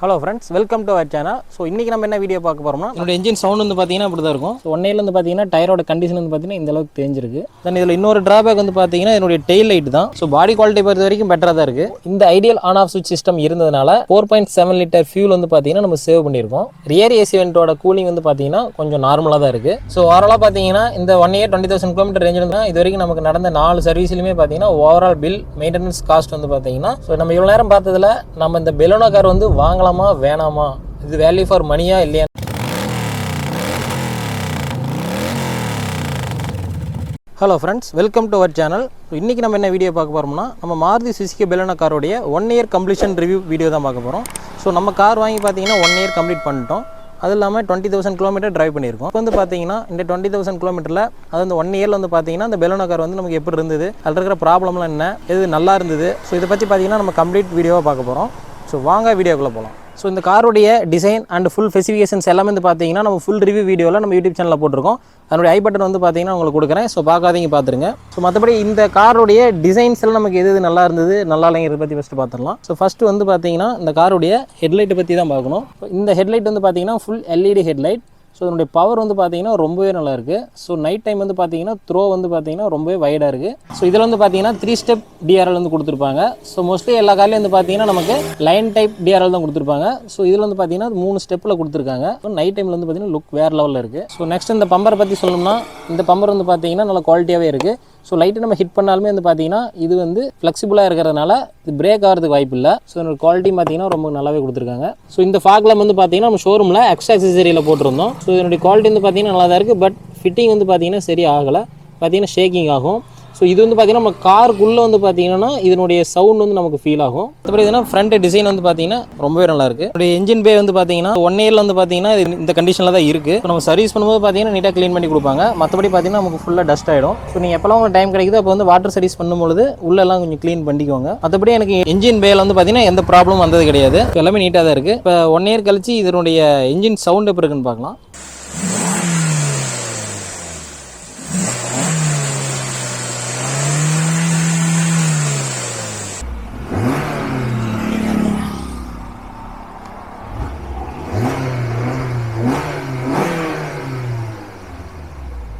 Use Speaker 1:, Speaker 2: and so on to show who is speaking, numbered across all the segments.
Speaker 1: Hello friends, welcome to our channel. So இன்னைக்கு நம்ம என்ன வீடியோ பார்க்க போறோம்னா என்னோட engine sound வந்து பாத்தீங்கன்னா இப்படி தான் இருக்கும். So ஒன்னையில வந்து பாத்தீங்கன்னா டயரோட கண்டிஷன் வந்து பாத்தீங்கன்னா இந்த அளவுக்கு தேஞ்சிருக்கு. தென் இதுல இன்னொரு டிராபேக் வந்து பாத்தீங்கன்னா என்னோட டெயில் லைட் தான். So பாடி குவாலிட்டி பொறுத்த வரைக்கும் பெட்டரா தான் இருக்கு. இந்த ஐடியல் ஆன் ஆஃப் ஸ்விட்ச் சிஸ்டம் இருந்ததனால 4.7 லிட்டர் ஃபியூல் வந்து பாத்தீங்கன்னா நம்ம சேவ் பண்ணியிருக்கோம். ரியர் ஏசி வென்ட்டோட கூலிங் வந்து பாத்தீங்கன்னா கொஞ்சம் நார்மலா தான் இருக்கு. ஸோ ஓவராலா பாத்தீங்கன்னா இந்த 1 year 20,000 கிலோமீட்டர் ரேஞ்சில் தான் இது வரைக்கும் நமக்கு நடந்த 4 சர்வீஸ்லையுமே பாத்தீங்கன்னா ஓவரால் பில் மெயின்டெனன்ஸ் காஸ்ட் வந்து பாத்தீங்கன்னா ஸோ நம்ம இவ்வளோ நேரம் பார்த்ததுல நம்ம இந்த பெலோனோ கார் வந்து வாங்கலாமா வேணாமா, இது வேல்யூ ஃபார் மணியா இல்லையா? Hello friends, welcome to our channel. இன்றைக்கி நம்ம என்ன வீடியோ பார்க்க போகிறோம்னா நம்ம மாருதி சுசுகி பெலோனோ காரோடைய 1 year கம்ப்ளீஷன் ரிவ்யூ வீடியோ தான் பார்க்க போகிறோம். ஸோ நம்ம கார் வாங்கி பார்த்தீங்கன்னா 1 year கம்ப்ளீட் பண்ணிட்டோம். அது இல்லாமல் 20,000 கிலோமீட்டர் ட்ரைவ் பண்ணியிருக்கோம். இப்போ வந்து பார்த்தீங்கன்னா இந்த 20,000 கிலோமீட்டரில் அது வந்து 1 yearல வந்து பார்த்தீங்கன்னா இந்த பெலோனோ கார் வந்து நமக்கு எப்படி இருந்தது, அதில் இருக்கிற ப்ராப்ளம்லாம் என்ன, எது நல்லா இருந்தது, ஸோ இதை பற்றி பார்த்தீங்கன்னா நம்ம கம்ப்ளீட் வீடியோவாக பார்க்க போகிறோம். ஸோ வாங்க வீடியோக்குள்ளே போகலாம். ஸோ இந்த காரோடைய டிசைன் அண்ட் ஃபுல் ஸ்பெசிஃபிகேஷன்ஸ் எல்லாமே வந்து பார்த்தீங்கன்னா நம்ம ஃபுல் ரிவ்யூ வீடியோவில் நம்ம யூடியூப் சேனலில் போட்டிருக்கோம். அதனுடைய ஐ பட்டன் வந்து பார்த்தீங்கன்னா உங்களுக்கு கொடுக்குறேன். ஸோ பார்க்காதீங்க, பார்த்துருங்க. ஸோ மற்றபடி இந்த காரோடைய டிசைன்ஸ் எல்லாம் நமக்கு எது நல்லா இருந்தது நல்லா இல்லைங்கிறத பற்றி ஃபஸ்ட்டு பார்த்துடலாம். ஸோ ஃபஸ்ட்டு வந்து பார்த்தீங்கன்னா இந்த காரோடைய ஹெட்லைட்டை பற்றி தான் பார்க்கணும். இந்த ஹெட்லைட் வந்து பார்த்தீங்கன்னா ஃபுல் எல்இடி ஹெட்லைட். ஸோ இதனுடைய பவர் வந்து பார்த்தீங்கன்னா ரொம்பவே நல்லா இருக்குது. ஸோ நைட் டைம் வந்து பார்த்தீங்கன்னா த்ரோ வந்து பார்த்தீங்கன்னா ரொம்பவே வைடாக இருக்குது. ஸோ இதில் வந்து பார்த்தீங்கன்னா 3 ஸ்டெப் டிஆர்எல் வந்து கொடுத்துருப்பாங்க. ஸோ மோஸ்ட்லி எல்லா கார்லையும் வந்து பார்த்தீங்கன்னா நமக்கு லைன் டைப் டிஆர்எல் தான் கொடுத்துருப்பாங்க. ஸோ இதில் வந்து பார்த்தீங்கன்னா 3 ஸ்டெப்பில் கொடுத்துருக்காங்க. ஸோ நைட் டைமில் வந்து பார்த்தீங்கன்னா லுக் வேறு லெவலில் இருக்குது. ஸோ நெக்ஸ்ட் இந்த பம்பரை பற்றி சொல்லணும்னா இந்த பம்பர் வந்து பார்த்தீங்கன்னா நல்ல குவாலிட்டியாகவே இருக்குது. ஸோ லைட்டை நம்ம ஹிட் பண்ணாலுமே வந்து பார்த்தீங்கன்னா இது வந்து ஃப்ளெக்சிபிளாக இருக்கிறதுனால இது பிரேக் ஆகிறதுக்கு வாய்ப்பு இல்லை. ஸோ என்னோட குவாலிட்டி பார்த்தீங்கன்னா ரொம்ப நல்லாவே கொடுத்துருக்காங்க. ஸோ இந்த ஃபாக்லாம் வந்து பார்த்தீங்கன்னா நம்ம ஷோரூமில் எக்ஸ்ட்ரா அக்சசரியில் போட்டிருந்தோம். ஸோ இதனுடைய குவாலிட்டி வந்து பார்த்தீங்கன்னா நல்லா தான் இருக்குது. பட் ஃபிட்டிங் வந்து பார்த்தீங்கன்னா சரி ஆகலை, பார்த்தீங்கன்னா ஷேக்கிங் ஆகும். ஸோ இது வந்து பார்த்தீங்கன்னா நம்ம காருக்குள்ளே வந்து பார்த்தீங்கன்னா இதனுடைய சவுண்ட் வந்து நமக்கு ஃபீல் ஆகும். அப்புறம் இதனால் ஃப்ரண்ட் டிசைன் வந்து பார்த்தீங்கன்னா ரொம்பவே நல்லா இருக்குது. இதனுடைய என்ஜின் பே வந்து பார்த்தீங்கன்னா 1 yearல வந்து பார்த்தீங்கன்னா இந்த கண்டிஷனில் தான் இருக்குது. ஸோ நம்ம சர்வீஸ் பண்ணும்போது பார்த்தீங்கன்னா நீட்டாக க்ளீன் பண்ணி கொடுப்பாங்க. மற்றபடி பார்த்தீங்கன்னா நமக்கு ஃபுல்லாக டஸ்ட் ஆகிடும். ஸோ நீங்கள் எப்போலாம் உங்களுக்கு டைம் கிடைக்குது அப்போ வந்து வாட்டர் சர்வீஸ் பண்ணும்போது உள்ளெல்லாம் கொஞ்சம் க்ளீன் பண்ணிக்கோங்க. மற்றபடி எனக்கு என்ஜின் பேல வந்து பார்த்தீங்கன்னா எந்த ப்ராப்ளமும் வந்தது கிடையாது. எல்லாமே நீட்டாக தான் இருக்குது. இப்போ 1 year கழிச்சு இதனுடைய என்ஜின் சவுண்ட் எப்படி இருக்குன்னு பார்க்கலாம்.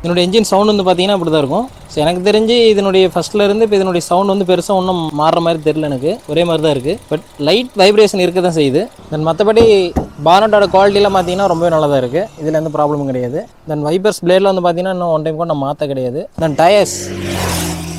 Speaker 1: இதனுடைய என்ஜின் சவுண்ட் வந்து பார்த்தீங்கன்னா இப்படி தான் இருக்கும். ஸோ எனக்கு தெரிஞ்சு இதனுடைய ஃபஸ்ட்லேருந்து இப்போ இதனுடைய சவுண்ட் வந்து பெருசாக ஒன்றும் மாறுற மாதிரி தெரியல, எனக்கு ஒரே மாதிரி தான் இருக்குது. பட் லைட் வைப்ரேஷன் இருக்க தான் செய்யுது. தென் மற்றபடி பானட்டோட குவாலிட்டிலாம் பார்த்தீங்கன்னா ரொம்பவே நல்லா தான் இருக்குது. இதில் எந்த ப்ராப்ளமும் கிடையாது. தென் வைப்பர்ஸ் பிளேடில் வந்து பார்த்தீங்கன்னா இன்னும் 1 டைம் கூட நான் மாற்ற கிடையாது. தென் டயர்ஸ்,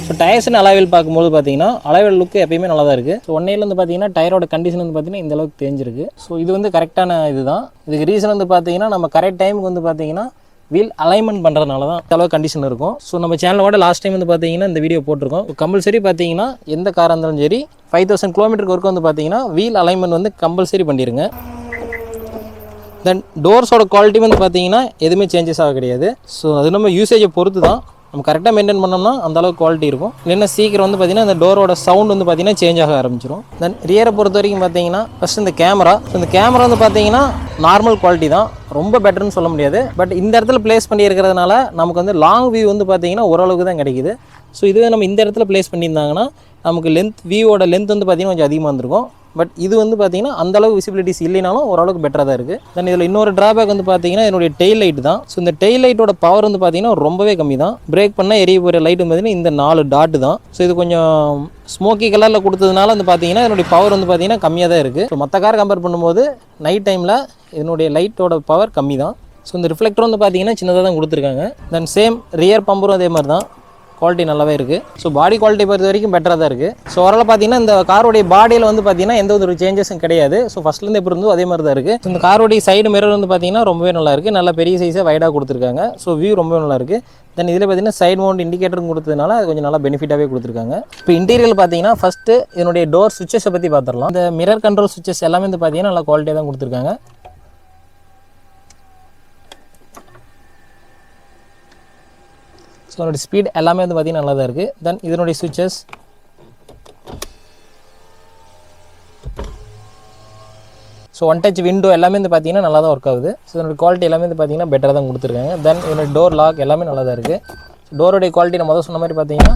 Speaker 1: ஸோ டயர்ஸ்னு அலாவில் பார்க்கும்போது பார்த்தீங்கன்னா அலாவில் லுக்கு எப்பயுமே நல்லா தான் இருக்குது. ஸோ 1 yearல வந்து பார்த்தீங்கன்னா டயரோட கண்டிஷன் வந்து பார்த்தீங்கன்னா இந்த அளவுக்கு தேஞ்சிருக்கு. ஸோ இது வந்து கரெக்டான இதுதான். இதுக்கு ரீசன் வந்து பார்த்தீங்கன்னா நம்ம கரெக்ட் டைமுக்கு வந்து பார்த்தீங்கன்னா வீல் அலைன்மெண்ட் பண்ணுறதுனால தான் அளவு கண்டிஷன் இருக்கும். ஸோ நம்ம சேனலோட லாஸ்ட் டைம் வந்து பார்த்தீங்கன்னா இந்த வீடியோ போட்டிருக்கோம். கம்பல்சரி பார்த்தீங்கன்னா எந்த காராக இருந்தாலும் சரி 5,000 கிலோமீட்டருக்கு வரைக்கும் வந்து பார்த்தீங்கன்னா வீல் அலைன்மெண்ட் வந்து கம்பல்சரி பண்ணிடுங்க. தென் டோர்ஸோட குவாலிட்டி வந்து பார்த்தீங்கன்னா எதுவுமே சேஞ்சஸ் ஆக கிடையாது. ஸோ அது நம்ம யூசேஜை பொறுத்து தான். நம்ம கரெக்டாக மெயின்டைன் பண்ணோம்னா அந்த அளவுக்கு குவாலிட்டி இருக்கும். இல்லைன்னா சீக்கிரம் வந்து பார்த்தீங்கன்னா இந்த டோரோட சவுண்ட் வந்து பார்த்தீங்கன்னா சேஞ்ச் ஆக ஆரம்பிச்சிடும். தென் ரியரை பொறுத்த வரைக்கும் பார்த்தீங்கன்னா ஃபஸ்ட் இந்த கேமரா. ஸோ இந்த கேமரா வந்து பார்த்தீங்கன்னா நார்மல் குவாலிட்டி தான், ரொம்ப பெட்டர்னு சொல்ல முடியாது. பட் இந்த இடத்துல பிளேஸ் பண்ணி இருக்கிறதுனால நமக்கு வந்து லாங் வியூ வந்து பார்த்தீங்கன்னா ஓரளவுக்கு தான் கிடைக்குது. ஸோ இதுவே நம்ம இந்த இடத்துல பிளேஸ் பண்ணியிருந்தாங்கன்னா நமக்கு வியூவோட லென்த் வந்து பார்த்தீங்கன்னா கொஞ்சம் அதிகமாக இருந்திருக்கும். பட் இது வந்து பார்த்தீங்கன்னா அந்தளவுக்கு விசிபிலிட்டிஸ் இல்லைனாலும் ஓரளவுக்கு பெட்டராக தான் இருக்குது. தென் இதில் இன்னொரு ட்ராபேக் வந்து பார்த்தீங்கன்னா என்னுடைய டெயில் லைட் தான். ஸோ இந்த டெயில் லைட்டோட பவர் வந்து பார்த்தீங்கன்னா ரொம்பவே கம்மி தான். பிரேக் பண்ணால் எரிய போகிற லைட் வந்து பார்த்தீங்கன்னா இந்த 4 டாட் தான். ஸோ இது கொஞ்சம் ஸ்மோக்கி கலரில் கொடுத்ததுனால வந்து பார்த்தீங்கன்னா என்னுடைய பவர் வந்து பார்த்தீங்கன்னா கம்மியாக தான் இருக்குது. ஸோ மற்ற கார் கம்பேர் பண்ணும்போது நைட் டைமில் இதனுடைய லைட்டோட பவர் கம்மி தான். ஸோ இந்த ரிஃப்ளெக்டர் வந்து பார்த்தீங்கன்னா சின்னதாக தான் கொடுத்துருக்காங்க. தென் சேம் ரியர் பம்பரும் அதே மாதிரி தான், குவாலிட்டி நல்லாவே இருக்குது. ஸோ பாடி குவாலிட்டி பொறுத்த வரைக்கும் பெட்டராக தான் இருக்குது. ஸோ ஓரளவு பார்த்தீங்கன்னா இந்த காரோடைய பாடியில் வந்து பார்த்தீங்கன்னா எந்த ஒரு சேஞ்சஸும் கிடையாது. ஸோ ஃபஸ்ட்லேருந்து எப்படி இருந்தோ அதே மாதிரி தான் இருக்குது. ஸோ இந்த காரோடைய சைடு மிரர் வந்து பார்த்தீங்கன்னா ரொம்பவே நல்லா இருக்குது. நல்ல பெரிய சைஸாக வைடாக கொடுத்துருக்காங்க. ஸோ வியூ ரொம்பவே நல்லா இருக்குது. தென் இதில் பார்த்தீங்கன்னா சைடு மவுண்ட் இண்டிகேட்டரும் கொடுத்ததுனால அது கொஞ்சம் நல்லா பெனிஃபிட்டாகவே கொடுத்துருக்காங்க. இப்போ இன்டீரியல் பார்த்தீங்கன்னா ஃபஸ்ட்டு இதனுடைய டோர் சுவிச்சஸை பற்றி பார்த்துடலாம். இந்த மிரர் கண்ட்ரோல் சுவிச்சஸ் எல்லாமே வந்து பார்த்தீங்கன்னா நல்லா குவாலிட்டியாக தான் கொடுத்துருக்காங்க. ஸோ அதோட ஸ்பீட் எல்லாமே வந்து பார்த்தீங்கன்னா நல்லா தான் இருக்குது. தென் இதனுடைய switches, so one touch window எல்லாமே வந்து பார்த்தீங்கன்னா நல்லா தான் ஒர்க் ஆகுது. ஸோ இதனுடைய குவாலிட்டி எல்லாமே வந்து பார்த்தீங்கன்னா பெட்டராக தான் கொடுத்துருக்காங்க. தென் இதனுடைய டோர் லாக் எல்லாமே நல்லா தான் இருக்குது. டோருடைய குவாலிட்டி நான் முதல் சொன்ன மாதிரி பார்த்தீங்கன்னா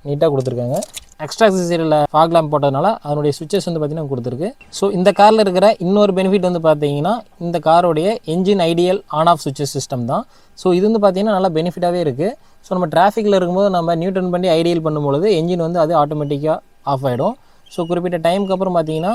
Speaker 1: நீட்டாக கொடுத்துருக்காங்க. எக்ஸ்ட்ரா அக்சஸரியில் ஃபாக் லேம்ப் போட்டதுனால அதனுடைய சுவிச்சஸ் வந்து பார்த்திங்கன்னா கொடுத்துருக்கு. ஸோ இந்த காரில் இருக்கிற இன்னொரு பெனிஃபிட் வந்து பார்த்தீங்கன்னா இந்த காரோடைய engine idle on off switches system தான். ஸோ இது வந்து பார்த்திங்கன்னா நல்லா பெனிஃபிட்டாகவே இருக்குது. ஸோ நம்ம டிராஃபிக்கில் இருக்கும்போது நம்ம நியூட்டன் பண்ணி ஐடியல் பண்ணும்பொழுது என்ஜின் வந்து அது ஆட்டோமேட்டிக்காக ஆஃப் ஆகிடும். ஸோ குறிப்பிட்ட டைமுக்கு அப்புறம் பார்த்திங்கன்னா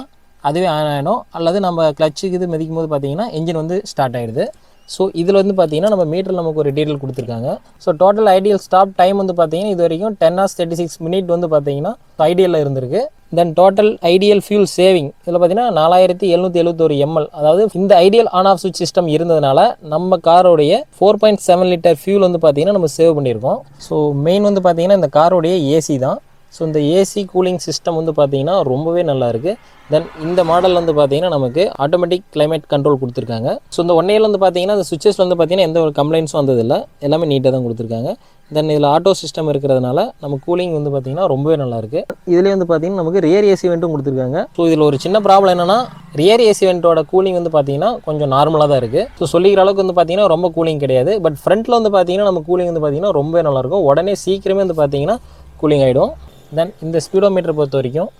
Speaker 1: அதுவே ஆன் ஆகிடும். அல்லது நம்ம கிளச்சுக்கு இது மிதிக்கும் போது பார்த்திங்கன்னா என்ஜின் வந்து ஸ்டார்ட் ஆகிடுது. ஸோ இதில் வந்து பார்த்திங்கன்னா நம்ம மீட்டரில் நமக்கு ஒரு டீட்டெயில் கொடுத்துருக்காங்க. So total ideal stop time வந்து பார்த்திங்கன்னா இது வரைக்கும் 10 hours 36 minutes வந்து பார்த்திங்கன்னா ஐடியலில் இருந்திருக்கு. தென் டோட்டல் ஐடியல் ஃபியூல் சேவிங் இதில் பார்த்திங்கன்னா 4771 ml. அதாவது இந்த ஐடியல் ஆன் ஆஃப் சுவிட்ச் சிஸ்டம் இருந்ததுனால நம்ம காரோடைய 4.7 liter ஃபியூல் வந்து பார்த்திங்கன்னா நம்ம சேவ் பண்ணியிருக்கோம். ஸோ மெயின் வந்து பார்த்திங்கன்னா இந்த காரோடைய ஏசி தான். ஸோ இந்த ஏசி கூலிங் சிஸ்டம் வந்து பார்த்திங்கன்னா ரொம்பவே நல்லாயிருக்கு. தென் இந்த மாடல் வந்து பார்த்திங்கன்னா நமக்கு ஆட்டோமேட்டிக் கிளைமேட் கண்ட்ரோல் கொடுத்துருக்காங்க. ஸோ இந்த 1 year வந்து பார்த்திங்கன்னா இந்த சுவிச்சஸ் வந்து பார்த்திங்கன்னா எந்த ஒரு கம்ப்ளைண்ட்ஸும் வந்ததில்லை, எல்லாமே நீட்டாக தான் கொடுத்துருக்காங்க. தென் இதில் ஆட்டோ சிஸ்டம் இருக்கிறதுனால நம்ம கூலிங் வந்து பார்த்திங்கன்னா ரொம்பவே நல்லாயிருக்கு. இதுலேயே வந்து பார்த்திங்கன்னா நமக்கு ரியர் ஏசி வெண்ட்டும் கொடுத்துருக்காங்க. ஸோ இதில் ஒரு சின்ன ப்ராப்ளம் என்னென்னா ரியர் ஏசி வெண்ட்டோட கூலிங் வந்து பார்த்திங்கன்னா கொஞ்சம் நார்மலாக தான் இருக்குது. ஸோ சொல்லிக்கிற அளவுக்கு வந்து பார்த்திங்கன்னா ரொம்ப கூலிங் கிடையாது. பட் ஃப்ரண்ட்டில் வந்து பார்த்திங்கன்னா நம்ம கூலிங் வந்து பார்த்திங்கன்னா ரொம்பவே நல்லாயிருக்கும். உடனே சீக்கிரமே வந்து பார்த்திங்கன்னா கூலிங் ஆகிடும். தென் இந்த ஸ்பீடோமீட்டர் பொறுத்த வரைக்கும்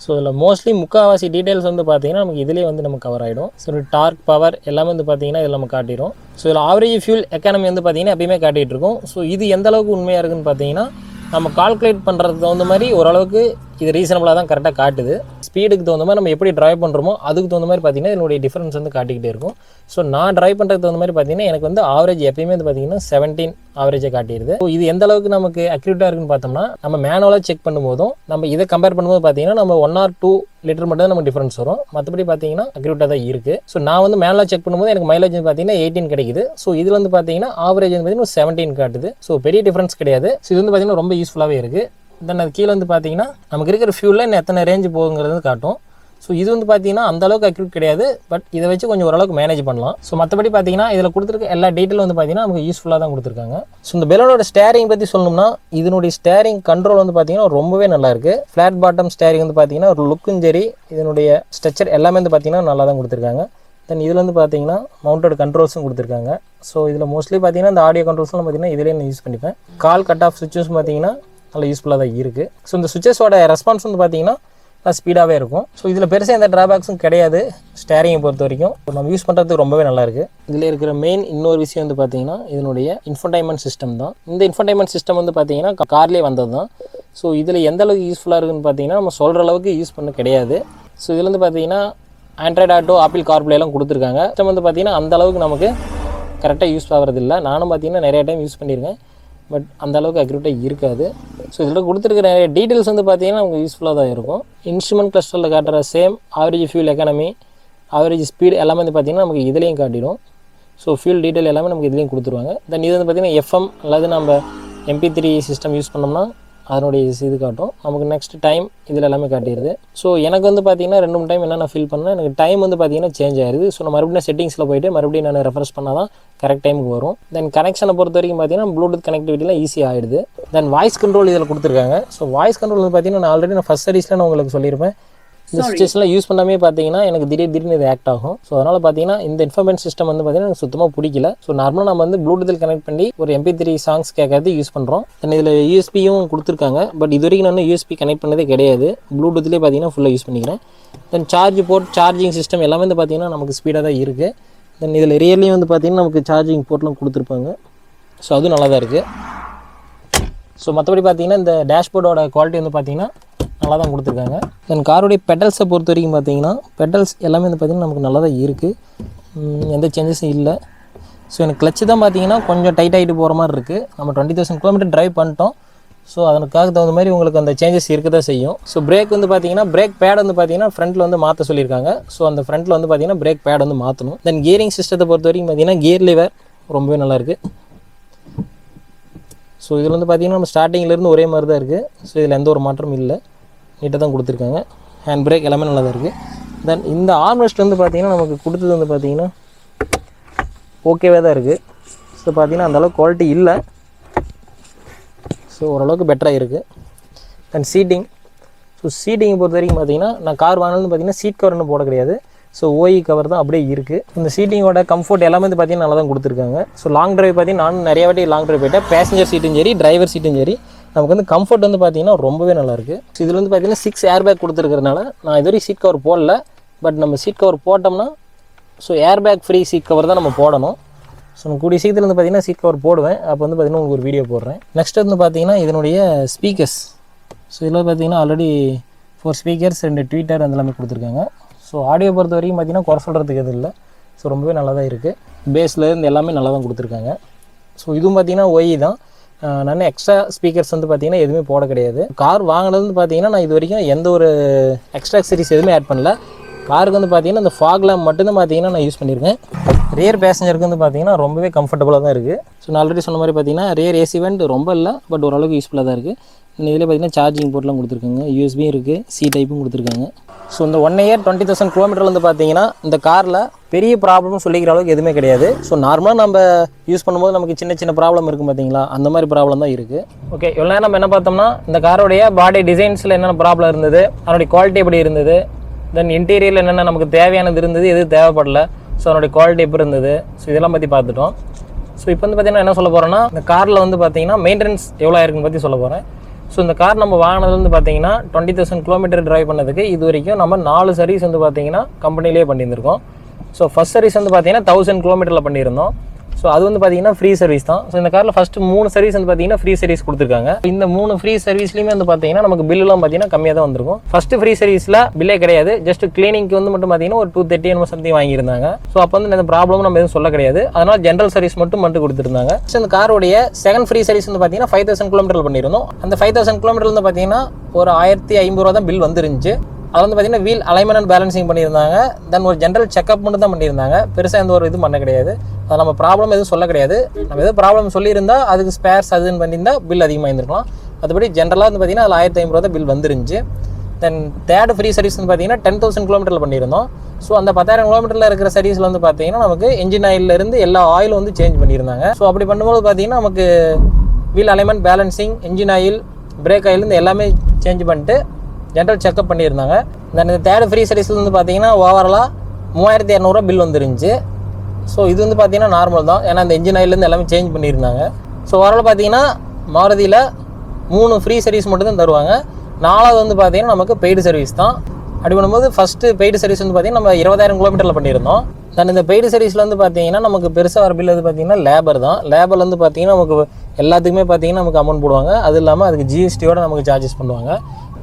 Speaker 1: ஸோ இதில் மோஸ்ட்லி முக்கால்வாசி டீட்டெயில்ஸ் வந்து பார்த்திங்கன்னா நமக்கு இதிலே வந்து நம்ம கவர் ஆகிடும். ஸோ டார்க் பவர் எல்லாமே வந்து பார்த்திங்கன்னா இதில் நம்ம காட்டிடும். ஸோ இதில் ஆவரேஜ் ஃபியூல் எக்கானமி வந்து பார்த்திங்கன்னா எப்பயுமே காட்டிகிட்டு இருக்கும். ஸோ இது எந்த அளவுக்கு உண்மையாக இருக்குதுன்னு பார்த்திங்கன்னா நம்ம கால்குலேட் பண்ணுறதுக்கு தகுந்த மாதிரி ஓரளவுக்கு இது ரீசனபிளாக தான் கரெக்டாக காட்டுது. ஸ்பீடுக்கு தகுந்த மாதிரி நம்ம எப்படி ட்ரைவ் பண்ணுறோமோ அதுக்கு தகுந்த மாதிரி பார்த்திங்கன்னா இதனுடைய டிஃப்ரென்ஸ் வந்து காட்டிக்கிட்டே இருக்கும். ஸோ நான் ட்ரைவ் பண்ணுறதுக்கு தகுந்த மாதிரி பார்த்திங்கன்னா எனக்கு வந்து ஆவரேஜ் எப்பயுமே வந்து பார்த்திங்கன்னா 17 ஆவரேஜாக காட்டிடுது. ஸோ இது எந்த அளவுக்கு நமக்கு அக்யூரேட்டாக இருக்குன்னு பார்த்தோம்னா நம்ம மேனுவலாக செக் பண்ணும்போதும் நம்ம இதை கம்பேர் பண்ணும்போது பார்த்திங்கன்னா நம்ம 1 or 2 liter மட்டும் தான் நமக்கு டிஃப்ரென்ஸ் வரும். மற்றபடி பார்த்திங்கன்னா அக்யூரேட்டாக தான் இருக்குது. ஸோ நான் வந்து மேனுவலாக செக் பண்ணும்போது எனக்கு மைலேஜ் வந்து பார்த்திங்கன்னா 18 கிடைக்குது. ஸோ இதில் வந்து பார்த்திங்கன்னா ஆவரேஜ் வந்து பார்த்திங்கன்னா 17 காட்டுது. ஸோ பெரிய டிஃப்ரென்ஸ் கிடையாது. ஸோ இது வந்து பார்த்திங்கன்னா ரொம்ப யூஸ்ஃபுல்லாகவே இருக்குது. தென் அது கீழே வந்து பார்த்திங்கன்னா நமக்கு இருக்கிற ஃபியூலில் இன்னும் எத்தனை ரேஞ்ச் போகுங்கிறது காட்டும். ஸோ இது வந்து பார்த்திங்கன்னா அந்தளவுக்கு அக்யூரேட் கிடையாது. பட் இதை வச்சு கொஞ்சம் ஓரளவுக்கு மேனேஜ் பண்ணலாம். ஸோ மற்றபடி பார்த்திங்கன்னா இதில் கொடுத்துருக்க எல்லா டீட்டெயிலும் வந்து பார்த்திங்கன்னா நமக்கு யூஸ்ஃபுல்லாக தான் கொடுத்துருக்காங்க. ஸோ இந்த பெலனோட ஸ்டேரிங் பற்றி சொல்லணும்னா இதனுடைய ஸ்டேரிங் கண்ட்ரோல் வந்து பார்த்திங்கன்னா ரொம்பவே நல்லாயிருக்கு. ஃப்ளாட் பாட்டம் ஸ்டேரிங் வந்து பார்த்திங்கன்னா ஒரு லுக்கும் சரி இதனுடைய ஸ்ட்ரக்சர் எல்லாமே வந்து பார்த்திங்கன்னா நல்லா தான் கொடுத்துருக்காங்க. தென் இதில் வந்து பார்த்திங்கன்னா மவுண்டட் கண்ட்ரோல்ஸும் கொடுத்துருக்காங்க. ஸோ இதில் மோஸ்ட்லி பார்த்திங்கன்னா இந்த ஆடியோ கண்ட்ரோல்ஸ்லாம் பார்த்திங்கன்னா இதிலே நான் யூஸ் பண்ணிப்பேன். கால் கட் ஆஃப் சுவிச்சஸ் பார்த்திங்கன்னா நல்லா யூஸ்ஃபுல்லாக தான் இருக்குது. ஸோ இந்த சுவிச்சஸோட ரெஸ்பான்ஸ் வந்து பார்த்திங்கன்னா ஸ்பீடாகவே இருக்கும். ஸோ இதில் பெருசாக எந்த ட்ராபேக்ஸும் கிடையாது. ஸ்டேரிங்கை பொறுத்த வரைக்கும் நம்ம யூஸ் பண்ணுறதுக்கு ரொம்பவே நல்லாயிருக்கு. இதில் இருக்கிற மெயின் இன்னொரு விஷயம் வந்து பார்த்திங்கன்னா இதனுடைய இன்ஃபர்டைன்மெண்ட் சிஸ்டம் தான். இந்த இன்ஃபர்டைன்மெண்ட் சிஸ்டம் வந்து பார்த்திங்கன்னா கார்லேயே வந்தது தான். ஸோ இதில் எந்த அளவுக்கு யூஸ்ஃபுல்லாக இருக்குதுன்னு பார்த்திங்கன்னா நம்ம சொல்கிற அளவுக்கு யூஸ் பண்ண கிடையாது. ஸோ இதில் வந்து பார்த்திங்கன்னா ஆண்ட்ராய்டு ஆட்டோ ஆப்பிள் கார்ப்ளேலாம் கொடுத்துருக்காங்க. சிஸ்டம் வந்து பார்த்திங்கன்னா அந்தளவுக்கு நமக்கு கரெக்டாக யூஸ் ஆகிறதில்ல. நானும் பார்த்திங்கன்னா நிறைய டைம் யூஸ் பண்ணியிருக்கேன். பட் அந்தளவுக்கு அக்யூரேட்டாக இருக்காது. ஸோ இதில் கொடுத்துருக்கிற நிறைய டீட்டெயில்ஸ் வந்து பார்த்திங்கன்னா நமக்கு யூஸ்ஃபுல்லாக தான் இருக்கும். இன்ஸ்ட்ருமெண்ட் கிளஸ்டரில் காட்டுற same average fuel economy average speed எல்லாமே வந்து பார்த்திங்கன்னா நமக்கு இதுலேயும் காட்டிடும். ஸோ ஃபியூல் டீட்டெயில் எல்லாமே நமக்கு இதுலேயும் கொடுத்துருவாங்க. தென் இது வந்து பார்த்திங்கன்னா எஃப்எம் அல்லது நம்ம MP3 சிஸ்டம் யூஸ் பண்ணோம்னா அதனுடைய இது காட்டும். நமக்கு நெக்ஸ்ட் டைம் இதில் எல்லாமே காட்டிடுது. ஸோ எனக்கு வந்து பார்த்திங்கன்னா 2-3 டைம் என்ன நான் ஃபீல் பண்ணேன் எனக்கு டைம் வந்து பார்த்திங்கன்னா சேஞ்ச் ஆகிடுது. ஸோ நான் மறுபடியும் செட்டிங்ஸில் போய்ட்டு மறுபடியும் நான் ரெஃப்ரெஷ் பண்ணால் தான் கரெக்ட் டைமுக்கு வரும். தென் கனெக்ஷனை பொறுத்த வரைக்கும் பார்த்திங்கன்னா ப்ளூடூத் கனெக்டிவிட்டிலாம் ஈஸியாக ஆகிடுது. தென் வாய்ஸ் கண்ட்ரோல் இதில் கொடுத்துருக்காங்க. ஸோ வாய்ஸ் கண்ட்ரோல் வந்து பார்த்திங்கன்னா நான் ஆல்ரெடி நான் ஃபஸ்ட் சர்வீஸில் நான் உங்களுக்கு சொல்லியிருப்பேன். இந்த சுவிச்சஸ்லாம் யூஸ் பண்ணாமே பார்த்தீங்கன்னா எனக்கு திடீர்னு இது ஆக்ட் ஆகும். ஸோ அதனால் பார்த்தீங்கன்னா இந்த இன்ஃபர்மேஷன் சிஸ்டம் வந்து பார்த்தீங்கன்னா எனக்கு சுத்தமாக பிடிக்கல. ஸோ நார்மலாக நம்ம வந்து ப்ளூடூத்தில் கனெக்ட் பண்ணி ஒரு MP3 சாங்ஸ் கேட்கறது யூஸ் பண்ணுறோம். தென் இதில் யூஎஸ்பியும் கொடுத்துருக்காங்க. பட் இது வரைக்கும் நான் யூஎஸ்பி கனெக்ட் பண்ணதே கிடையாது. ப்ளூடூத்லேயே பார்த்தீங்கன்னா ஃபுல்லாக யூஸ் பண்ணிக்கிறேன். தென் சார்ஜ் போர்ட் சார்ஜிங் சிஸ்டம் எல்லாமே வந்து பார்த்தீங்கன்னா நமக்கு ஸ்பீடாக தான் இருக்குது. தென் இதில் ரியர்லேயும் வந்து பார்த்தீங்கன்னா நமக்கு சார்ஜிங் போர்ட்லாம் கொடுத்துருப்பாங்க. ஸோ அதுவும் நல்லா தான் இருக்குது. ஸோ மற்றபடி பார்த்தீங்கன்னா இந்த டேஷ்போர்டோட குவாலிட்டி வந்து பார்த்தீங்கன்னா நல்லா தான் கொடுத்துருக்காங்க. தென் காரோடைய பெட்டல்ஸை பொறுத்த வரைக்கும் பார்த்தீங்கன்னா பெட்டல்ஸ் எல்லாமே வந்து பார்த்திங்கன்னா நமக்கு நல்லா தான் இருக்குது. எந்த சேஞ்சஸும் இல்லை. ஸோ எனக்கு கிளச்சு தான் பார்த்தீங்கன்னா கொஞ்சம் டைட் ஆகிட்டு போகிற மாதிரி இருக்குது. நம்ம 20,000 கிலோமீட்டர் ட்ரைவ் பண்ணிட்டோம். ஸோ அதனுக்காக தகுந்த மாதிரி உங்களுக்கு அந்த சேஞ்சஸ் இருக்க தான் செய்யும். ஸோ பிரேக் வந்து பார்த்தீங்கன்னா பிரேக் பேட் வந்து பார்த்தீங்கன்னா ஃப்ரண்ட்டில் வந்து மாற்ற சொல்லியிருக்காங்க. ஸோ அந்த ஃப்ரண்ட்டில் வந்து பார்த்தீங்கன்னா பிரேக் பேட் வந்து மாற்றணும். தென் கியரிங் சிஸ்டத்தை பொறுத்த வரைக்கும் பார்த்தீங்கன்னா கியர் லிவர் ரொம்பவே நல்லாயிருக்கு. ஸோ இதில் வந்து பார்த்திங்கன்னா நம்ம ஸ்டார்டிங்லேருந்து ஒரே மாதிரி தான் இருக்குது. ஸோ இதில் எந்த ஒரு மாற்றமும் இல்லை. நீட்டாக தான் கொடுத்துருக்காங்க. ஹேண்ட் பிரேக் எல்லாமே நல்லா தான் இருக்குது. தென் இந்த ஆர்ம்ரெஸ்ட் வந்து பார்த்திங்கன்னா நமக்கு கொடுத்தது வந்து பார்த்திங்கன்னா ஓகேவே தான் இருக்குது. ஸோ பார்த்திங்கன்னா அந்தளவுக்கு குவாலிட்டி இல்லை. ஸோ ஓரளவுக்கு பெட்டராக இருக்குது. தென் சீட்டிங். ஸோ சீட்டிங்கை பொறுத்த வரைக்கும் பார்த்திங்கன்னா நான் கார் வாங்கினது பார்த்திங்கன்னா சீட் கவர் இன்னும் போட கிடையாது. ஸோ ஓஇ கவர் தான் அப்படியே இருக்குது. இந்த சீட்டிங்கோட கம்ஃபர்ட் எல்லாமே வந்து பார்த்திங்கன்னா நல்லா தான் கொடுத்துருக்காங்க. ஸோ லாங் ட்ரைவ் பார்த்திங்கன்னா நானும் நிறைய வாட்டி லாங் ட்ரைவ் போயிட்டேன். பேசஞ்சர் சீட்டும் சரி டிரைவர் சீட்டும் சரி நமக்கு வந்து கம்ஃபர்ட் வந்து பார்த்தீங்கன்னா ரொம்பவே நல்லாயிருக்கு. ஸோ இதில் வந்து பார்த்தீங்கன்னா 6 ஏர் பேக் கொடுத்துருக்கிறதுனால நான் இதுவரை சீட் கவர் போடல. பட் நம்ம சீட் கவர் போட்டோம்னா so air bag free seat cover தான் நம்ம போடணும். ஸோ நான் கூடிய சீக்கிரத்தில் வந்து பார்த்தீங்கன்னா சீட் கவர் போடுவேன். அப்போ வந்து பார்த்தீங்கன்னா உங்களுக்கு ஒரு வீடியோ போடுறேன். நெக்ஸ்ட் வந்து பார்த்தீங்கன்னா இதனுடைய ஸ்பீக்கர்ஸ். ஸோ இதில் பார்த்தீங்கன்னா ஆல்ரெடி 4 ஸ்பீக்கர்ஸ் 2 ட்வீட்டர் அந்த எல்லாமே கொடுத்துருக்காங்க. ஸோ ஆடியோ பொறுத்த வரைக்கும் பார்த்தீங்கன்னா குறை சொல்கிறதுக்கு எதுவும் இல்லை. ஸோ ரொம்பவே நல்லா தான் இருக்குது. பேஸில் இருந்து எல்லாமே நல்லா தான் கொடுத்துருக்காங்க. ஸோ இதுவும் பார்த்தீங்கன்னா ஒய் தான். நான் எக்ஸ்ட்ரா ஸ்பீக்கர்ஸ் வந்து பார்த்தீங்கன்னா எதுவுமே போட கிடையாது. கார் வாங்கினது வந்து பார்த்தீங்கன்னா நான் இது வரைக்கும் எந்த ஒரு எக்ஸ்ட்ரா சீரிஸ் எதுவுமே ஆட் பண்ணல. காருக்கு வந்து பார்த்தீங்கன்னா இந்த ஃபாக் லேம்ப் மட்டும்தான் பார்த்தீங்கன்னா நான் யூஸ் பண்ணியிருக்கேன். ரியர் பேசஞ்சருக்கு வந்து பார்த்தீங்கன்னா ரொம்பவே கம்ஃபர்டபுளாக தான் இருக்குது. ஸோ நான் ஆல்ரெடி சொன்ன மாதிரி பார்த்தீங்கன்னா ரியர் ஏசி வெண்ட் ரொம்ப இல்லை, பட் ஓரளவுக்கு யூஸ்ஃபுல்லாக தான் இருக்குது. இதில் பார்த்தீங்கன்னா சார்ஜிங் போர்ட்லாம் கொடுத்துருக்காங்க, யூஎஸ்பியும் இருக்குது, சி டைப்பும் கொடுத்துருக்காங்க. ஸோ இந்த 1 year 20,000 கிலோமீட்டர் வந்து பார்த்தீங்கன்னா இந்த காரில் பெரிய ப்ராப்ளம் சொல்லிக்கிற அளவுக்கு எதுவுமே கிடையாது. ஸோ நார்மலாக நம்ம யூஸ் பண்ணும்போது நமக்கு சின்ன சின்ன ப்ராப்ளம் இருக்கும் பார்த்தீங்களா, அந்த மாதிரி ப்ராப்ளம் தான் இருக்குது. ஓகே, இவ்வளோ நேரம் நம்ம என்ன பார்த்தோம்னா இந்த காரோடைய பாடி டிசைன்ஸில் என்னென்ன ப்ராப்ளம் இருந்தது, அதனுடைய குவாலிட்டி எப்படி இருந்தது, தென் இன்டீரியரில் என்னென்ன நமக்கு தேவையானது இருந்தது, எது தேவைப்படல, ஸோ அதனுடைய குவாலிட்டி எப்படி இருந்தது, ஸோ இதெல்லாம் பற்றி பார்த்துட்டோம். ஸோ இப்போ வந்து பார்த்தீங்கன்னா என்ன சொல்ல போகிறேன்னா, இந்த காரில் வந்து பார்த்தீங்கன்னா மெயின்டெனன்ஸ் எவ்வளோ ஆயிருக்குன்னு பற்றி சொல்ல போகிறேன். ஸோ இந்த கார் நம்ம வாங்கினதுலேருந்து பார்த்தீங்கன்னா 20,000 கிலோமீட்டர் ட்ரைவ் பண்ணதுக்கு இது வரைக்கும் நம்ம 4 சர்வீஸ் வந்து பார்த்தீங்கன்னா கம்பெனிலே பண்ணியிருந்திருக்கோம். ஸோ ஃபஸ்ட் சர்வீஸ் வந்து பார்த்தீங்கன்னா 1000 கிலோமீட்டரில் பண்ணியிருந்தோம். ஸோ அது வந்து பார்த்தீங்கன்னா ஃப்ரீ சர்வீஸ் தான். ஸோ இந்த காரில் ஃபஸ்ட்டு 3 சர்வீஸ் வந்து பார்த்தீங்கன்னா ஃப்ரீ சர்வீஸ் கொடுத்துருக்காங்க. இந்த 3 ஃப்ரீ சர்வீஸ்லையுமே வந்து பார்த்தீங்கன்னா நமக்கு பில்லுலாம் பார்த்தீங்கன்னா கம்மியாக தான் வந்திருக்கும். ஃபஸ்ட்டு ஃப்ரீ சர்வீஸில் பில்லே கிடையாது, ஜஸ்ட் கிளீனிங்க்கு வந்து மட்டும் பார்த்தீங்கன்னா ஒரு 230 என்னமோ சம்திங் வாங்கியிருந்தாங்க. ஸோ அப்போ வந்து இந்த ப்ராப்ளம் நம்ம எதுவும் சொல்ல கிடையாது. அதனால் ஜென்ரல் சர்வீஸ் மட்டும் கொடுத்துருந்தாங்க. ஸோ இந்த காரோடைய செகண்ட் ஃப்ரீ சர்வீஸ் வந்து பார்த்தீங்கன்னா 5,000 கிலோமீட்டர் பண்ணியிருந்தோம். அந்த 5,000 கிலோமீட்டர் வந்து பார்த்தீங்கன்னா ஒரு 1,050 ரூபா தான் பில் வந்துருந்துச்சு. அது வந்து பார்த்தீங்கன்னா வீல் அலைன்மெண்ட் அண்ட் பேலன்சிங் பண்ணியிருந்தாங்க. தென் ஒரு ஜென்ரல் செக்அப் மட்டும் தான் பண்ணியிருந்தாங்க. பெருசாக எந்த ஒரு இதுவும் பண்ண கிடையாது. அது நம்ம ப்ராப்ளம் எதுவும் சொல்ல கிடையாது. நம்ம எதுவும் ப்ராப்ளம் சொல்லியிருந்தால் அதுக்கு ஸ்பேர்ஸ் அதுன்னு பண்ணியிருந்தால் பில் அதிகமாக இருந்திருக்கலாம். அதுபடி ஜென்ரலாக வந்து பார்த்தீங்கன்னா அதில் 1,050 ரூபா தான் பில் வந்துருந்துச்சு. தென் தேர்ட் ஃப்ரீ சர்வீஸ் வந்து பார்த்தீங்கன்னா 10,000 கிலோமீட்டரில் பண்ணியிருந்தோம். ஸோ அந்த 10,000 கிலோமீட்டரில் இருக்கிற சர்வீஸில் வந்து பார்த்தீங்கன்னா நமக்கு இன்ஜின் ஆயிலிருந்து எல்லா ஆயிலும் வந்து சேஞ்ச் பண்ணியிருந்தாங்க. ஸோ அப்படி பண்ணும்போது பார்த்தீங்கன்னா நமக்கு wheel alignment, balancing, engine oil, brake ஆயிலிருந்து எல்லாமே சேஞ்ச் பண்ணிட்டு ஜென்ரல் செக்அப் பண்ணியிருந்தாங்க. தென் இந்த தேர்ட் ஃப்ரீ சர்வீஸில் வந்து பார்த்தீங்கன்னா ஓவராலாக 3,200 பில் வந்துருந்துச்சு. ஸோ இது வந்து பார்த்தீங்கன்னா நார்மல் தான், ஏன்னா இந்த இன்ஜின் ஆயிலேருந்து எல்லாமே சேஞ்ச் பண்ணியிருந்தாங்க. ஸோ ஓவரால் பார்த்தீங்கன்னா மாருதியில் 3 ஃப்ரீ சர்வீஸ் மட்டும் தான் தருவாங்க. 4வது வந்து பார்த்தீங்கன்னா நமக்கு பெய்டு சர்வீஸ் தான். அப்படி பண்ணும்போது ஃபஸ்ட்டு பெய்டு சர்வீஸ் வந்து பார்த்தீங்கன்னா நம்ம 20,000 கிலோமீட்டரில் பண்ணியிருந்தோம். தென் இந்த பெய்டு சர்வீஸில் வந்து பார்த்தீங்கன்னா நமக்கு பெருசாக வர பில் வந்து பார்த்தீங்கன்னா லேபர் தான். லேபர் வந்து பார்த்தீங்கன்னா நமக்கு எல்லாத்துக்குமே பார்த்தீங்கன்னா நமக்கு அமௌண்ட் போடுவாங்க. அது இல்லாமல் அதுக்கு ஜிஎஸ்டியோட நமக்கு சார்ஜஸ் பண்ணுவாங்க.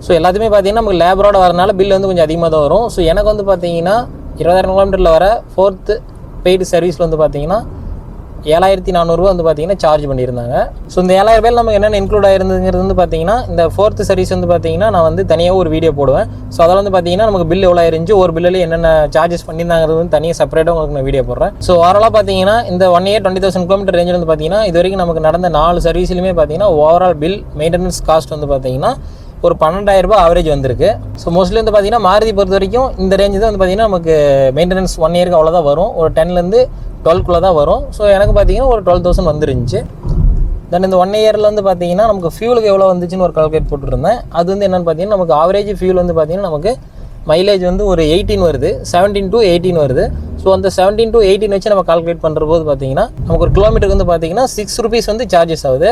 Speaker 1: ஸோ எல்லாத்துமே பார்த்தீங்கன்னா நமக்கு லேபரோட வரனால பில் வந்து கொஞ்சம் அதிகமாக தான் வரும். ஸோ எனக்கு வந்து பார்த்தீங்கன்னா 20,000 கிலோமீட்டரில் வர 4th பெய்டு சர்வீஸில் வந்து பார்த்தீங்கன்னா 7,400 ரூபா வந்து பார்த்தீங்கன்னா சார்ஜ் பண்ணியிருந்தாங்க. ஸோ இந்த 7,000 ரூபாயில் நமக்கு என்னென்ன இன்க்ளூட் ஆயிருந்ததுங்கிறது வந்து பார்த்தீங்கன்னா இந்த 4th சர்வீஸ் வந்து பார்த்தீங்கன்னா நான் வந்து தனியாக ஒரு வீடியோ போடுவேன். ஸோ அதில் வந்து பார்த்தீங்கன்னா நமக்கு பில் எவ்வளோ இருந்துச்சு, ஒரு பில்லில் என்னென்ன சார்ஜஸ் பண்ணியிருந்தாங்கிறது வந்து தனியாக செப்பரேட்டாக உங்களுக்கு நான் வீடியோ போடுறேன். ஸோ ஓவராலாக பார்த்தீங்கன்னா இந்த 1 year 20,000 கிலோமீட்டர் ரேஞ்சில் வந்து பார்த்தீங்கன்னா இது வரைக்கும் நமக்கு நடந்த 4 சர்வீஸ்லையுமே பார்த்தீங்கன்னா ஓவரால் பில் மெயின்டெனன்ஸ் காஸ்ட் வந்து பார்த்தீங்கன்னா ஒரு 12,000 ரூபாய் ஆவரேஜ் வந்திருக்கு. ஸோ மோஸ்ட்லி வந்து பார்த்தீங்கன்னா மாருதி பொறுத்த வரைக்கும் இந்த ரேஞ்சு தான் வந்து பார்த்தீங்கன்னா நமக்கு மெயின்டெனன்ஸ் 1 yearக்கு அவ்வளோதான் வரும், ஒரு 10லேருந்து 12க்குள்ளே தான் வரும். ஸோ எனக்கு பார்த்தீங்கன்னா ஒரு 12,000 வந்துருந்துச்சு. தென் இந்த 1 yearல வந்து பார்த்தீங்கன்னா நமக்கு ஃபியூலுக்கு எவ்வளோ வந்துச்சுன்னு ஒரு கால்குலேட் போட்டுருந்தேன். அது வந்து என்னென்னு பார்த்தீங்கன்னா நமக்கு ஆவரேஜ் ஃபியூல் வந்து பார்த்தீங்கன்னா நமக்கு மைலேஜ் வந்து ஒரு 18 வருது, 17 to 18 வருது. ஸோ அந்த 17 to 18 வச்சு நம்ம கால்குலேட் பண்ணுற போது பார்த்தீங்கன்னா நமக்கு ஒரு கிலோமீட்டருக்கு வந்து பார்த்தீங்கன்னா 6 rupees வந்து சார்ஜஸ் ஆகுது.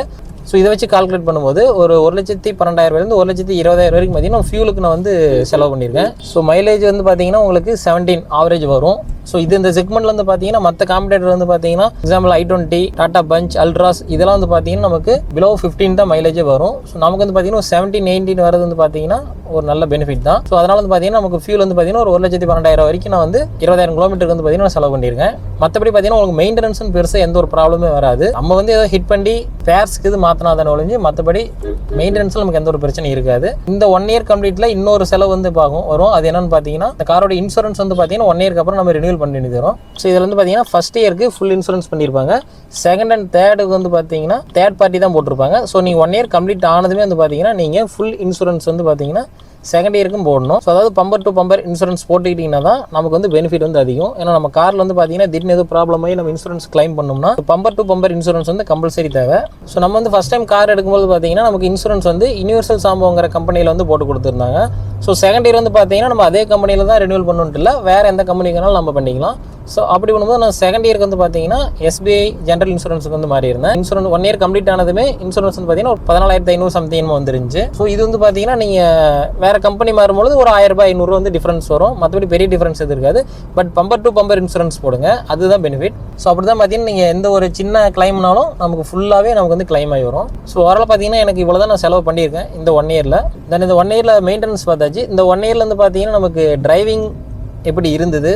Speaker 1: ஸோ இதை வச்சு கால்குலேட் பண்ணும்போது ஒரு 1,12,000 1,20,000 வரைக்கும் பார்த்தீங்கன்னா ஃபியூலுக்கு நான் வந்து செலவு பண்ணியிருக்கேன். ஸோ மைலேஜ் வந்து பார்த்தீங்கன்னா உங்களுக்கு 17 ஆவரேஜ் வரும். ஸோ இது இந்த செக்மெண்ட்டில் வந்து பார்த்தீங்கன்னா மற்ற காம்படேட்டர் வந்து பார்த்தீங்கன்னா எக்ஸாம்பிள் i20, டாடா பஞ்ச், அல்ட்ராஸ் இதெல்லாம் வந்து பார்த்தீங்கன்னா நமக்கு பிலோ 15 தான் மைலேஜே வரும். ஸோ நமக்கு வந்து பார்த்தீங்கன்னா 17, 18 வரது வந்து பார்த்தீங்கன்னா ஒரு நல்ல பெனிஃபிட் தான். ஸோ அதனால் வந்து பார்த்தீங்கன்னா நமக்கு ஃபியூல் வந்து பார்த்தீங்கன்னா ஒரு 1,12,000 வரைக்கும் நான் வந்து 20,000 கிலோமீட்டருக்கு வந்து பார்த்தீங்கன்னா செலவு பண்ணியிருக்கேன். மற்றபடி பார்த்தீங்கன்னா உங்களுக்கு மெயின்டெனன்ஸ் பெருசாக எந்த ஒரு ப்ராப்ளமே வராது. நம்ம வந்து ஏதோ ஹிட் பண்ணி ஃபேர்ஸ்க்கு இது மாற்றினாதான ஒழிஞ்சு மற்றபடி மெயின்டெனன்ஸில் நமக்கு எந்த ஒரு பிரச்சனையும் இருக்காது. இந்த 1 year கம்ப்ளீட்டில் இன்னொரு செலவு வந்து வரும். அது என்னன்னு பார்த்தீங்கன்னா இந்த காரோட இன்சூரன்ஸ் வந்து பார்த்தீங்கன்னா 1 yearக்கு அப்புறம் நம்ம ரினியூவல் பண்ணி தரும். ஸோ இதில் வந்து பார்த்தீங்கன்னா ஃபர்ஸ்ட் இயருக்கு ஃபுல் இன்சூரன்ஸ் பண்ணியிருப்பாங்க. செகண்ட் அண்ட் தேர்டுக்கு வந்து பார்த்தீங்கன்னா தேர்ட் பார்ட்டி தான் போட்டிருப்பாங்க. ஸோ நீங்கள் 1 year கம்ப்ளீட் ஆனதுமே வந்து பார்த்தீங்கன்னா நீங்கள் ஃபுல் இன்சூரன்ஸ் வந்து பார்த்தீங்கன்னா செகண்ட் இயருக்கும் போடணும். ஸோ அதாவது பம்பர் டு பம்பர் இன்சூரன்ஸ் போட்டுக்கிட்டிங்கன்னா தான் நமக்கு வந்து பெனிஃபிட் வந்து அதிகம். ஏன்னா நம்ம காரில் வந்து பார்த்தீங்கன்னா திடீர்னு எதுவும் ப்ராப்ளம் ஆகி நம்ம இன்சூரன்ஸ் கிளைம் பண்ணோம்னா பம்பர் டு பம்பர் இன்சூரன்ஸ் வந்து கம்பல்சரி தேவை. ஸோ நம்ம வந்து ஃபஸ்ட் டைம் கார் எடுக்கும்போது பார்த்தீங்கன்னா நமக்கு இன்சூரன்ஸ் வந்து யூனிவர்சல் சாம்போங்கிற கம்பெனியில் வந்து போட்டு கொடுத்துருந்தாங்க. ஸோ செகண்ட் இயர் வந்து பார்த்தீங்கன்னா நம்ம அதே கம்பெனியில் தான் ரினியூவல் பண்ணணுன்ட்டு இல்லை, வேறு எந்த கம்பெனிக்குனாலும் நம்ம பண்ணிக்கலாம். ஸோ அப்படி பண்ணும்போது நான் செகண்ட் இயருக்கு வந்து பார்த்தீங்கன்னா SBI ஜென்ரல் இன்சூரன்ஸுக்கு வந்து மாறி இருந்தேன். இன்சூரன்ஸ் 1 இயர் கம்ப்ளீட் ஆனதுமே இன்சூரன்ஸ் வந்து பார்த்தீங்கன்னா ஒரு 14,500 சம்திங் வந்துருந்துச்சு. ஸோ இது வந்து பார்த்தீங்கன்னா நீங்கள் வேறு கம்பெனி மாறும்போது ஒரு 1000 ரூபாய் 500 வந்து டிஃப்ரென்ஸ் வரும். மற்றபடி பெரிய டிஃப்ரென்ஸ் எது இருக்காது. But bumper to bumper insurance போடுங்க, அதுதான் பெனிஃபிட். ஸோ அப்படி தான் பார்த்தீங்கன்னா நீங்கள் எந்த ஒரு சின்ன கிளைம்னாலும் நமக்கு ஃபுல்லாகவே நமக்கு வந்து கிளைம் ஆகி வரும். ஸோ ஓரளவு பார்த்தீங்கன்னா எனக்கு இவ்வளோ தான் நான் செலவு பண்ணியிருக்கேன் இந்த 1 இயரில். தென் இந்த 1 இயரில் மெயின்டெனன்ஸ் பார்த்தாச்சு. இந்த 1 இயரில் வந்து பார்த்தீங்கன்னா நமக்கு டிரைவிங் எப்படி இருந்தது,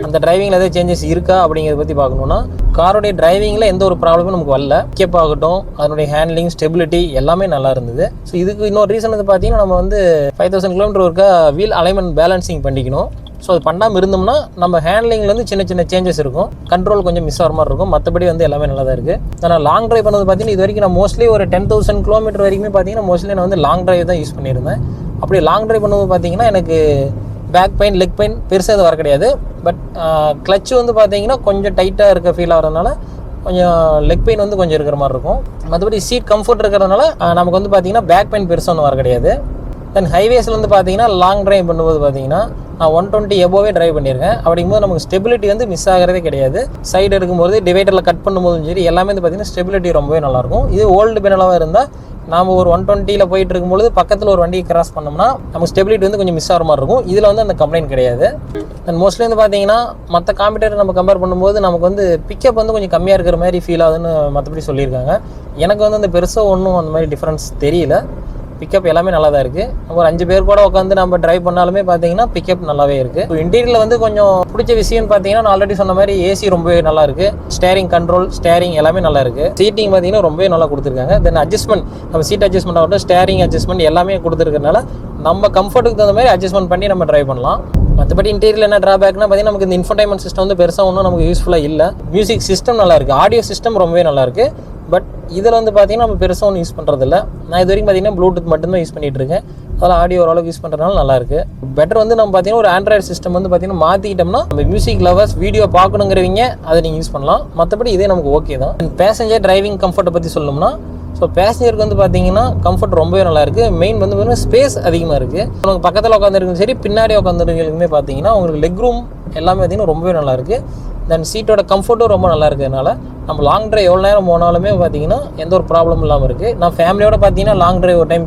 Speaker 1: அந்த டிரைவிங்கில் எதாவது சேஞ்சஸ் இருக்கா அப்படிங்கிறத பற்றி பார்க்கணுன்னா, காரோடைய டிரைவிங்கில் எந்த ஒரு ப்ராப்ளமும் நமக்கு வரல. பிக்கப் ஆகட்டும், அதனுடைய ஹேண்ட்லிங், ஸ்டெபிலிட்டி எல்லாமே நல்லா இருந்தது. ஸோ இதுக்கு இன்னொரு ரீசன் வந்து பார்த்தீங்கன்னா நம்ம வந்து 5000 கிலோமீட்டர் ஒருக்கா வீல் அலைன்மெண்ட் பேலன்சிங் பண்ணிக்கணும். ஸோ அது பண்ணாமல் இருந்தோம்னா நம்ம ஹேண்ட்லிங்லேருந்து சின்ன சின்ன சேஞ்சஸ் இருக்கும், கண்ட்ரோல் கொஞ்சம் மிஸ் ஆகிற மாதிரி இருக்கும். மற்றபடி வந்து எல்லாமே நல்லா தான் இருக்குது. நான் லாங் ட்ரைவ் பண்ணது பார்த்தீங்கன்னா இது வரைக்கும் நான் மோஸ்ட்லி ஒரு 10,000 கிலோமீட்டர் வரைக்குமே பார்த்தீங்கன்னா மோஸ்ட்லி நான் வந்து லாங் ட்ரைவ் தான் யூஸ் பண்ணியிருந்தேன். அப்படி லாங் ட்ரைவ் பண்ணும்போது பார்த்தீங்கன்னா எனக்கு பேக் பெயின், லெக் பெயின் பெருசாக அது வர கிடையாது. பட் கிளச்சு வந்து பார்த்தீங்கன்னா கொஞ்சம் டைட்டாக இருக்க ஃபீல் ஆகிறதுனால கொஞ்சம் லெக் பெயின் வந்து கொஞ்சம் இருக்கிற மாதிரி இருக்கும். மற்றபடி சீட் கம்ஃபர்ட் இருக்கிறதுனால நமக்கு வந்து பார்த்தீங்கன்னா பேக் பெயின் பெருசாக ஒன்றும் வர கிடையாது. தென் ஹைவேஸில் வந்து பார்த்தீங்கன்னா லாங் ட்ரைவ் பண்ணும்போது பார்த்தீங்கன்னா நான் 120 எபோவே ட்ரைவ் பண்ணியிருக்கேன். அப்படிங்கும்போது நமக்கு ஸ்டெபிலிட்டி வந்து மிஸ் ஆகிறதே கிடையாது. சைடு எடுக்கும்போது டிவைடரில் கட் பண்ணும்போதும் சரி எல்லாமே வந்து பார்த்தீங்கன்னா ஸ்டெபிலிட்டி ரொம்பவே நல்லாயிருக்கும். இது ஓல்டு பெனலாக இருந்தால் நாம் ஒரு 120 போயிட்டு இருக்கும்போது பக்கத்தில் ஒரு வண்டியை கிராஸ் பண்ணோம்னா நமக்கு ஸ்டெபிலிட்டி வந்து கொஞ்சம் மிஸ் ஆகிற மாதிரி இருக்கும். இதில் வந்து அந்த கம்ப்ளைண்ட் கிடையாது. தென் மோஸ்ட்லி வந்து பார்த்தீங்கன்னா மற்ற காம்படிட்டர் நம்ம கம்பேர் பண்ணும்போது நமக்கு வந்து பிக்கப் வந்து கொஞ்சம் கம்மியாக இருக்கிற மாதிரி ஃபீல் ஆகுதுன்னு மற்றபடி சொல்லியிருக்காங்க. எனக்கு வந்து அந்த பெருசாக ஒன்றும் அந்த மாதிரி டிஃப்ரென்ஸ் தெரியல. பிக்கப் எல்லாமே நல்லா தான் இருக்குது. ஒரு 5 பேர் கூட உட்காந்து நம்ம டிரைவ் பண்ணாலுமே பார்த்தீங்கன்னா பிக்கப் நல்லாவே இருக்குது. ஸோ இன்டீரியரில் வந்து கொஞ்சம் பிடிச்ச விஷயம்னு பார்த்தீங்கன்னா நான் ஆல்ரெடி சொன்ன மாதிரி ஏசி ரொம்பவே நல்லா இருக்குது. ஸ்டேரிங் கண்ட்ரோல், ஸ்டேரிங் எல்லாமே நல்லா இருக்குது. சீட்டிங் பார்த்தீங்கன்னா ரொம்பவே நல்லா கொடுத்துருக்காங்க. தென் அட்ஜஸ்ட்மெண்ட், நம்ம சீட் அட்ஜஸ்ட்மெண்ட் ஆகட்டும், ஸ்டேரிங் அட்ஜஸ்ட்மெண்ட் எல்லாமே கொடுத்துருக்கனால நம்ம கம்ஃபர்ட்டுக்கு தகுந்த மாதிரி அட்ஜஸ்ட்மெண்ட் பண்ணி நம்ம ட்ரைவ் பண்ணலாம். மற்றபடி இன்டீரியரில் என்ன ட்ராபேக்னா பார்த்தீங்கன்னா நமக்கு இந்த இன்ஃபர்டைன்மெண்ட் சிஸ்டம் வந்து பெருசாக ஒன்றும் நமக்கு யூஸ்ஃபுல்லாக இல்லை. மியூசிக் சிஸ்டம் நல்லா இருக்குது, ஆடியோ சிஸ்டம் ரொம்பவே நல்லா இருக்குது. பட் இதில் வந்து பார்த்தீங்கன்னா நம்ம பெருசாக ஒன்றும் யூஸ் பண்ணுறதில்ல. நான் இது வரைக்கும் பார்த்தீங்கன்னா ப்ளூடூத் மட்டும்தான் யூஸ் பண்ணிகிட்டு இருக்கேன். அதில் ஆடியோ ஓரளவுக்கு யூஸ் பண்ணுறதுனால நல்லாயிருக்கு. பெட்டர் வந்து நம்ம பார்த்தீங்கன்னா ஒரு ஆண்ட்ராய்டு சிஸ்டம் வந்து பார்த்தீங்கன்னா மாற்றிக்கிட்டோம்னா நம்ம மியூசிக் லவர்ஸ் வீடியோ பார்க்கணுங்கிறவங்க அதை நீங்கள் யூஸ் பண்ணலாம். மற்றபடி இதே நமக்கு ஓகே தான். பேசஞ்சர் டிரைவிங் கம்ஃபர்ட்டை பற்றி சொல்லணும்னா, ஸோ பேசஞ்சருக்கு வந்து பார்த்தீங்கன்னா கம்ஃபர்ட் ரொம்பவே நல்லாயிருக்கு. மெயின் வந்து பார்த்தீங்கன்னா ஸ்பேஸ் அதிகமாக இருக்குது. உங்களுக்கு பக்கத்தில் உட்காந்துருக்கும் சரி, பின்னாடி உட்காந்துருக்கவங்களுக்குமே பார்த்தீங்கன்னா உங்களுக்கு லெக் ரூம் எல்லாமே பார்த்தீங்கன்னா ரொம்பவே நல்லாயிருக்கு. தென் சீட்டோட கம்ஃபர்ட்டும் ரொம்ப நல்லா இருக்கிறதுனால நம்ம லாங் ட்ரைவ் எவ்வளோ நேரம் போனாலுமே பார்த்தீங்கன்னா எந்த ஒரு ப்ராப்ளம் இல்லாமல் இருக்குது. நான் ஃபேமிலியோட பார்த்தீங்கன்னா லாங் ட்ரைவ் ஒரு டைம்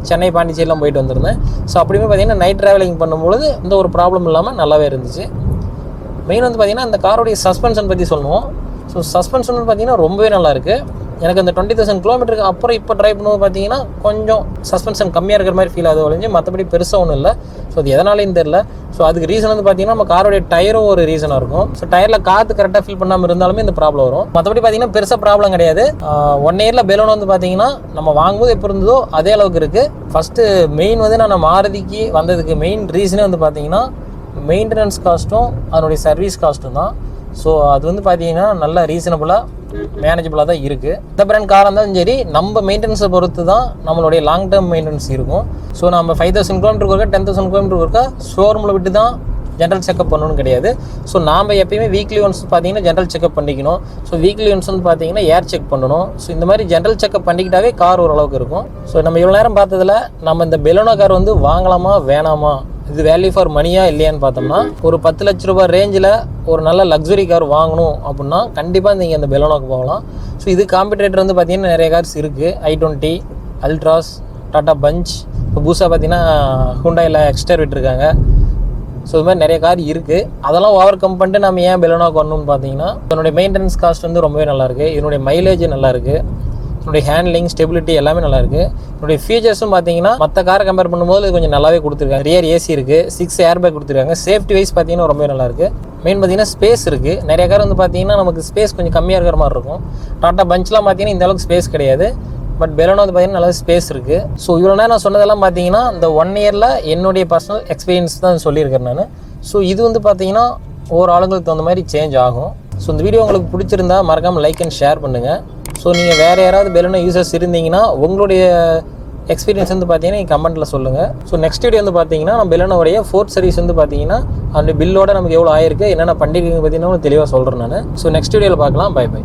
Speaker 1: சென்னை, பாண்டிச்சேரிலாம் போயிட்டு வந்திருந்தேன். ஸோ அப்படியுமே பார்த்தீங்கன்னா நைட் ட்ராவலிங் பண்ணும்பொழுது எந்த ஒரு ப்ராப்ளம் இல்லாமல் நல்லாவே இருந்துச்சு. மெயின் வந்து பார்த்தீங்கன்னா இந்த காரோடைய சஸ்பென்ஷன் பற்றி சொல்லுவோம். ஸோ சஸ்பென்ஷன் பார்த்தீங்கன்னா ரொம்பவே நல்லாயிருக்கு. எனக்கு அந்த 20,000 கிலோமீட்டருக்கு அப்புறம் இப்போ ட்ரைவ் பண்ணும்போது பார்த்தீங்கன்னா கொஞ்சம் சஸ்பென்ஷன் கம்மியாக இருக்கிற மாதிரி ஃபீல் ஆகுது ஒழிஞ்சு மற்றபடி பெருசாக ஒன்றும் இல்லை. ஸோ அது எதனாலேயும் தெரில. ஸோ அதுக்கு ரீசன் வந்து பார்த்தீங்கன்னா நம்ம காரோடைய டயரும் ஒரு ரீசனாக இருக்கும். ஸோ டயரில் காற்று கரெக்டாக ஃபில் பண்ணாமல் இருந்தாலுமே இந்த ப்ராப்ளம் வரும். மற்றபடி பார்த்தீங்கன்னா பெருசாக ப்ராப்ளம் கிடையாது. 1 இயரில் பெலோனோ வந்து பார்த்தீங்கன்னா நம்ம வாங்கும்போது எப்போ இருந்ததோ அதே அளவுக்கு இருக்குது. ஃபஸ்ட்டு மெயின் வந்து நான் மாருதிக்கு வந்ததுக்கு மெயின் ரீசனே வந்து பார்த்தீங்கன்னா மெயின்டெனன்ஸ் காஸ்ட்டும் அதனுடைய சர்வீஸ் காஸ்ட்டும் தான். ஸோ அது வந்து பார்த்தீங்கன்னா நல்ல ரீசனபுளாக மேனேஜபிளாக தான் இருக்குது. இந்த பிராண்ட் காராக இருந்தாலும் சரி நம்ம மெயின்டெனன்ஸை பொறுத்து தான் நம்மளுடைய லாங் டேர்ம் மெயின்டெனன்ஸ் இருக்கும். ஸோ நம்ம 5,000 கிலோமீட்டருக்கு ஒருக்கா 10,000 கிலோமீட்டருக்கு ஒருக்கா ஷோரூமில் விட்டு தான் ஜென்ரல் செக்அப் பண்ணணும்னு கிடையாது. ஸோ நாம் எப்பயுமே வீக்லி ஒன்ஸ் பார்த்தீங்கன்னா ஜென்ரல் செக்அப் பண்ணிக்கணும். ஸோ வீக்லி ஒன்ஸ் வந்து பார்த்தீங்கன்னா ஏர் செக் பண்ணணும். ஸோ இந்த மாதிரி ஜென்ரல் செக்அப் பண்ணிக்கிட்டாவே கார் ஓரளவுக்கு இருக்கும். ஸோ நம்ம இவ்வளோ நேரம் பார்த்ததில் நம்ம இந்த பெலோனோ கார் வந்து வாங்கலாமா வேணாமா, இது வேல்யூ ஃபார் மணியா இல்லையான்னு பார்த்தோம்னா, ஒரு 10 லட்ச ரூபாய் ரேஞ்சில் ஒரு நல்ல லக்ஸுரி கார் வாங்கணும் அப்படின்னா கண்டிப்பாக நீங்கள் அந்த பெலோனோக்கு போகலாம். ஸோ இது காம்படிட்டர் வந்து பார்த்தீங்கன்னா நிறைய கார்ஸ் இருக்குது. i20, அல்ட்ராஸ், டாடா பஞ்ச், இப்போ புதுசாக பார்த்தீங்கன்னா ஹுண்டாயில் எக்ஸ்டர் விட்டுருக்காங்க. ஸோ இது மாதிரி நிறைய கார் இருக்குது. அதெல்லாம் ஓவர் கம் பண்ணிட்டு நம்ம ஏன் பெலோனோக்கு வரணும்னு பார்த்தீங்கன்னா இதனுடைய மெயின்டெனன்ஸ் காஸ்ட் வந்து ரொம்பவே நல்லாயிருக்கு. இதனுடைய மைலேஜ் நல்லாயிருக்கு. இதனுடைய ஹேண்ட்லிங், ஸ்டெபிலிட்டி எல்லாமே நல்லாயிருக்கு. இதனுடைய ஃபீச்சர்ஸும் பார்த்தீங்கன்னா மற்ற காரை கம்பேர் பண்ணும்போது கொஞ்சம் நல்லாவே கொடுத்துருக்காங்க. ரியர் ஏசி இருக்குது, 6 ஏர் பேக் கொடுத்துருக்காங்க. சேஃப்டி வைஸ் பார்த்தீங்கன்னா ரொம்பவே நல்லாயிருக்கு. மெயின் பார்த்தீங்கன்னா ஸ்பேஸ் இருக்குது. நிறைய கார் வந்து பார்த்தீங்கன்னா நமக்கு ஸ்பேஸ் கொஞ்சம் கம்மியாக இருக்கிற மாதிரி இருக்கும். டாட்டா பஞ்ச்லாம் பார்த்தீங்கன்னா இந்த அளவுக்கு ஸ்பேஸ் கிடையாது. பட் பெலோனோ வந்து பார்த்தீங்கன்னா நல்லா ஸ்பேஸ் இருக்குது. ஸோ இவ்வளோ நேரம் நான் சொன்னதெல்லாம் பார்த்தீங்கன்னா இந்த 1 இயரில் என்னுடைய பர்சனல் எக்ஸ்பீரியன்ஸ் தான் சொல்லியிருக்கேன் நான். ஸோ இது வந்து பார்த்தீங்கன்னா ஒவ்வொரு ஆளுங்களுக்கு தகுந்த மாதிரி சேஞ்ச் ஆகும். ஸோ இந்த வீடியோ உங்களுக்கு பிடிச்சிருந்தா மறக்காமல் லைக் அண்ட் ஷேர் பண்ணுங்கள். ஸோ நீங்கள் வேறு யாராவது பெலோனோ யூசர்ஸ் இருந்தீங்கன்னா உங்களுடைய எக்ஸ்பீரியன்ஸ் வந்து பார்த்தீங்கன்னா நீங்கள் கமெண்ட்டில் சொல்லுங்கள். ஸோ நெக்ஸ்ட் வீடியோ வந்து பார்த்தீங்கன்னா நம்ம பெலோனோடைய 4th சர்வீஸ் வந்து பார்த்தீங்கன்னா அந்த பில்லோட நமக்கு எவ்வளோ ஆயிருக்கு, என்னென்ன பண்ணியிருக்கீங்க பார்த்தீங்கன்னா தெளிவாக சொல்கிறேன் நான். ஸோ நெக்ஸ்ட் வீடியோவில் பார்க்கலாம். Bye by.